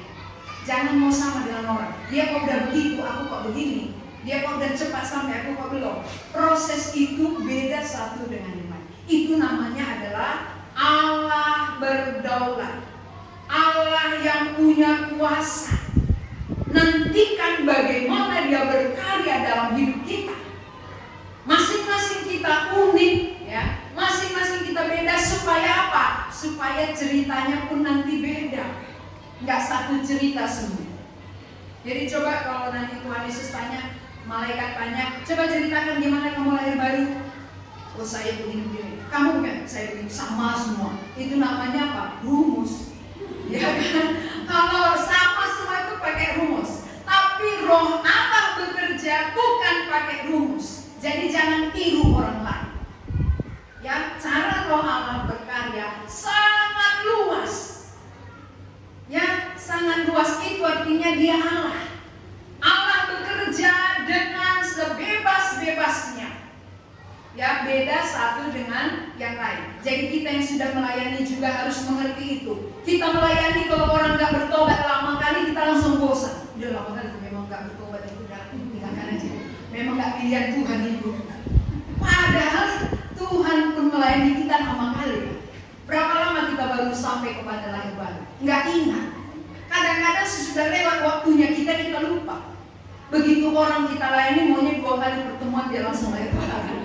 Jangan mau sama dengan orang. Dia kok udah begitu, aku kok begini. Dia kok udah cepat sampai, aku kok belum. Proses itu beda satu dengan yang lain. Itu namanya adalah Allah berdaulat. Allah yang punya kuasa. Nantikan bagaimana dia berkarya dalam hidup kita. Masing-masing kita unik, ya. Masing-masing kita beda supaya apa? Supaya ceritanya pun nanti beda. Nggak satu cerita semua. Jadi coba kalau nanti Tuhan Yesus tanya, malaikat tanya, coba ceritakan gimana kamu lahir baru. Oh saya begini-begini. Kamu kan? Saya begini. Sama semua. Itu namanya apa? Rumus. Ya kan? Kalau sama semua itu pakai rumus. Tapi roh Allah bekerja bukan pakai rumus. Jadi jangan tiru orang lain. Ya, cara roh Allah berkarya sangat luas. Ya, sangat luas itu artinya dia Allah. Allah bekerja dengan sebebas-bebasnya. Ya, beda satu dengan yang lain. Jadi kita yang sudah melayani juga harus mengerti itu. Kita melayani kalau orang nggak bertobat lama kali kita langsung bosan. Udah lama kali memang nggak bertobat itu tinggalkan aja. Memang nggak pilihan Tuhan itu. Padahal Tuhan pun melayani kita lama kali. Berapa lama kita baru sampai kepada lahir baru? Nggak ingat. Kadang-kadang sesudah lewat waktunya kita lupa. Begitu orang kita layani maunya 2 kali pertemuan dia langsung lahir baru.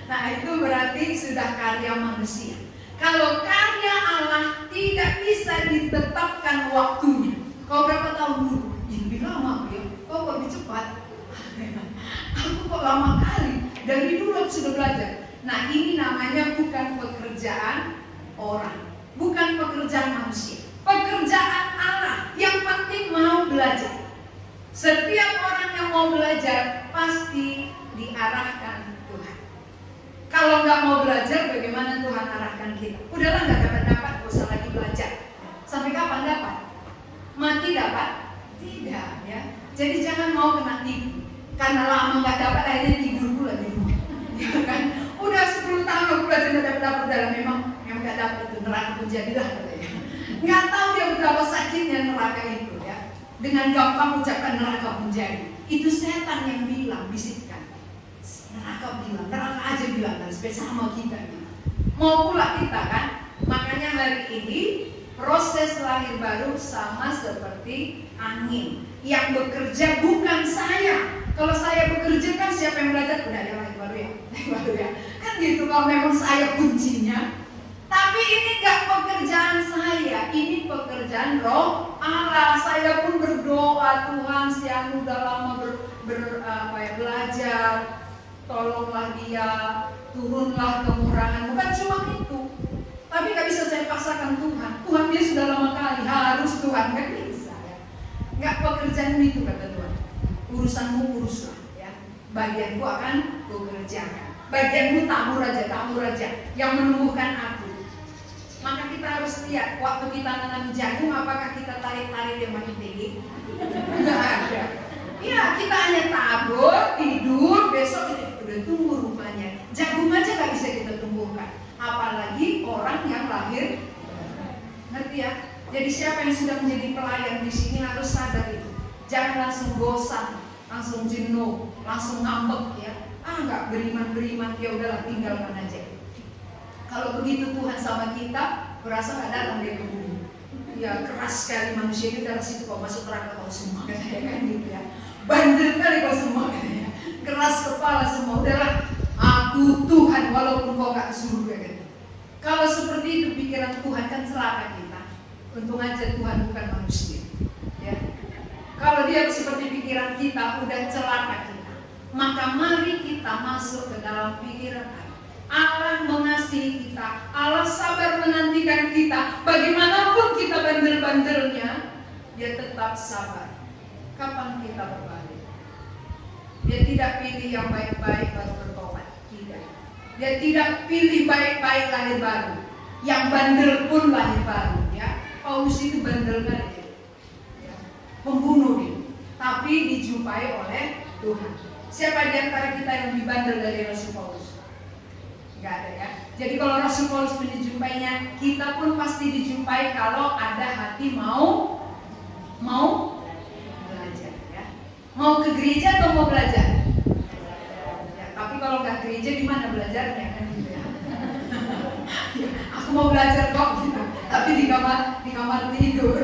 Nah itu berarti sudah karya manusia. Kalau karya Allah tidak bisa ditetapkan waktunya. Kau berapa tahun dulu? Ya, lebih lama ya. Kau kok lebih cepat? Aku kok lama kali. Dari dulu aku sudah belajar. Nah ini namanya bukan pekerjaan orang, bukan pekerjaan manusia, pekerjaan Allah. Yang penting mau belajar. Setiap orang yang mau belajar pasti diarahkan Tuhan. Kalau nggak mau belajar, bagaimana Tuhan arahkan kita? Udahlah nggak dapat, gak usah lagi belajar. Sampai kapan dapat? Mati dapat? Tidak ya. Jadi jangan mau kena tipu. Karena lama nggak dapat, akhirnya tidur pula di rumah. Ya kan? Udah 10 tahun aku belajar nggak dapat dalam memang nggak dapat itu neraka pun jadilah katanya. Nggak tahu dia betapa sakitnya neraka itu ya. Dengan gampang ucapkan neraka pun jadi. Itu setan yang bilang, bisikkan. Neraka bilang, neraka aja bilang kan, sama kita gitu. Mau pula kita kan. Makanya hari ini proses lahir baru sama seperti angin. Yang bekerja bukan saya. Kalau saya bekerja kan siapa yang belajar? Udah ya lahir baru ya, lahir baru ya. Kan gitu kalau memang saya kuncinya. Tapi ini gak pekerjaan saya, ini pekerjaan Roh Allah. Saya pun berdoa, Tuhan siang udah lama belajar, tolonglah dia, turunlah kemurahan. Bukan cuma itu, tapi gak bisa saya paksakan Tuhan. Tuhan dia sudah lama kali, harus Tuhan, gak bisa ya. Gak pekerjaan itu kata Tuhan. Urusanmu uruslah ya. Bagianku akan kukerjakan. Bagianmu tabur aja yang menumbuhkan aku. Maka kita harus lihat waktu kita nanam jagung, apakah kita tarik-tarik yang makin tinggi? Tidak ada. Ya kita hanya tabur, tidur, besok udah tumbuh rupanya. Jagung aja gak bisa kita tumbuhkan. Apalagi orang yang lahir. Ngerti ya? Jadi siapa yang sudah menjadi pelayan di sini harus sadar itu. Jangan langsung bosan, langsung jenuh, langsung ngambek ya. Nggak beriman, ya udahlah tinggalkan aja. Kalau begitu Tuhan sama kita, berasa nggak datang dia ke bumi. Ya keras sekali manusia itu dari situ kok masuk neraka kau semua katanya kan gitu ya. Bandel kali kau semua katanya. Keras kepala semua. Udahlah, aku Tuhan walaupun kau nggak ke surga kan. Kalau seperti itu pikiran Tuhan kan celaka kita. Untung aja Tuhan bukan manusia. Ya. Kalau dia seperti pikiran kita, udah celaka kita. Maka mari kita masuk ke dalam pikiran Allah. Allah mengasihi kita, Allah sabar menantikan kita. Bagaimanapun kita bandel-bandelnya, dia tetap sabar. Kapan kita berbalik? Dia tidak pilih yang baik-baik baru bertobat. Tidak. Dia tidak pilih baik-baik lahir baru. Yang bandel pun lahir baru. Ya. Paulus itu bandel kali. Ya. Pembunuh dia. Tapi dijumpai oleh Tuhan. Siapa di antara kita yang lebih bandel dari Rasul Paulus? Gak ada ya. Jadi kalau Rasul Paulus dijumpainya, kita pun pasti dijumpai kalau ada hati mau belajar ya. Mau ke gereja atau mau belajar? Ya, tapi kalau nggak gereja di mana belajarnya kan gitu ya. Aku mau belajar kok gitu. Tapi di kamar tidur.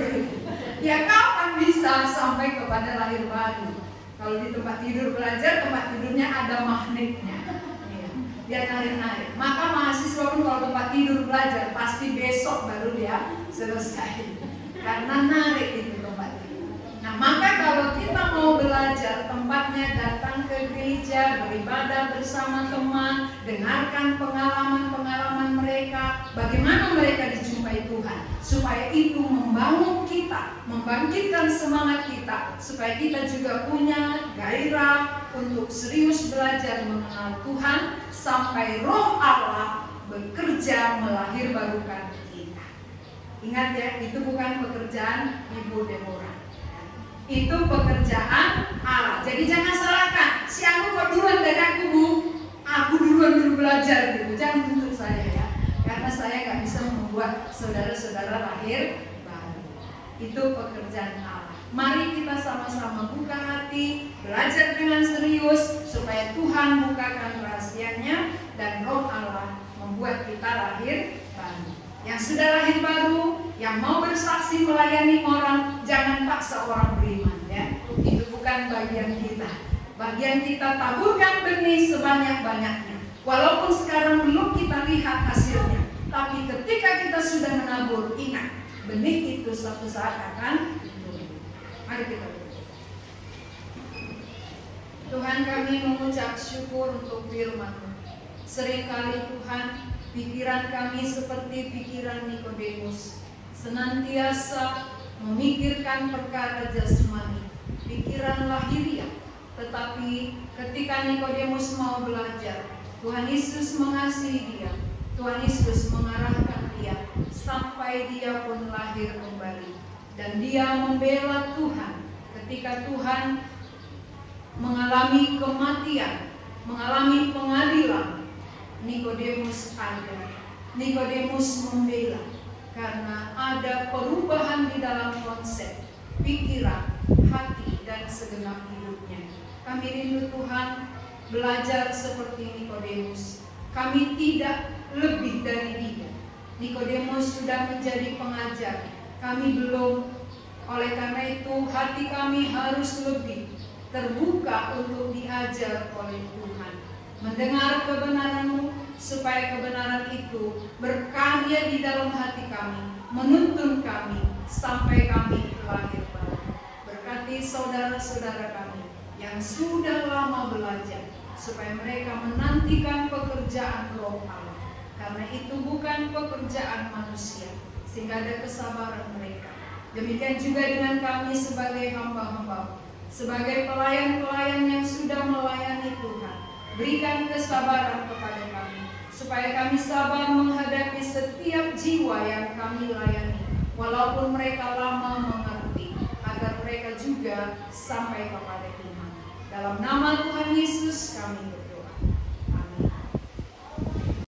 Ya kapan bisa sampai kepada lahir baru? Kalau di tempat tidur belajar, tempat tidurnya ada magnetnya. Dia tarik-narik. Maka mahasiswa pun kalau tempat tidur belajar pasti besok baru dia selesai. Karena narik itu tempat tidur. Nah maka kalau kita mau belajar, tempatnya datang ke gereja, beribadah bersama teman, dengarkan pengalaman-pengalaman mereka, bagaimana mereka dijumpai Tuhan, supaya itu membangun kita, membangkitkan semangat kita, supaya kita juga punya gairah untuk serius belajar mengenal Tuhan, sampai Roh Allah bekerja melahirbarukan kita. Ingat ya, itu bukan pekerjaan Ibu Deborah. Itu pekerjaan Allah. Jadi jangan salahkan, si aku kok duluan dari aku Bu, aku dulu belajar gitu. Jangan tuntut saya ya, karena saya nggak bisa membuat saudara-saudara lahir baru. Itu pekerjaan Allah. Mari kita sama-sama buka hati, belajar dengan serius supaya Tuhan bukakan rahasianya dan Roh Allah membuat kita lahir baru. Yang sudah lahir baru, yang mau bersaksi melayani orang, jangan paksa orang beriman, ya. Itu bukan bagian kita. Bagian kita taburkan benih sebanyak-banyaknya. Walaupun sekarang belum kita lihat hasilnya, tapi ketika kita sudah menabur, ingat, benih itu suatu saat akan tumbuh. Mari kita berdoa. Tuhan, kami mengucap syukur untuk firman-Mu. Seringkali Tuhan, pikiran kami seperti pikiran Nikodemus, senantiasa memikirkan perkara jasmani, pikiran lahiriah. Tetapi ketika Nikodemus mau belajar, Tuhan Yesus mengasihi dia, Tuhan Yesus mengarahkan dia sampai dia pun lahir kembali. Dan dia membela Tuhan ketika Tuhan mengalami kematian, mengalami pengadilan. Nikodemus ada, Nikodemus membela karena ada perubahan di dalam konsep, pikiran, hati, dan segenap hidupnya. Kami rindu Tuhan belajar seperti Nikodemus. Kami tidak lebih dari dia. Nikodemus sudah menjadi pengajar, kami belum. Oleh karena itu hati kami harus lebih terbuka untuk diajar oleh Tuhan, mendengar kebenaran-Mu, supaya kebenaran itu berkarya di dalam hati kami, menuntun kami sampai kami lahir baru. Berkati saudara-saudara kami yang sudah lama belajar, supaya mereka menantikan pekerjaan Roh Allah, karena itu bukan pekerjaan manusia, sehingga ada kesabaran mereka. Demikian juga dengan kami sebagai hamba-hamba, sebagai pelayan-pelayan yang sudah melayani Tuhan. Berikan kesabaran kepada kami, supaya kami sabar menghadapi setiap jiwa yang kami layani, walaupun mereka lama mengerti, agar mereka juga sampai kepada iman. Dalam nama Tuhan Yesus kami berdoa.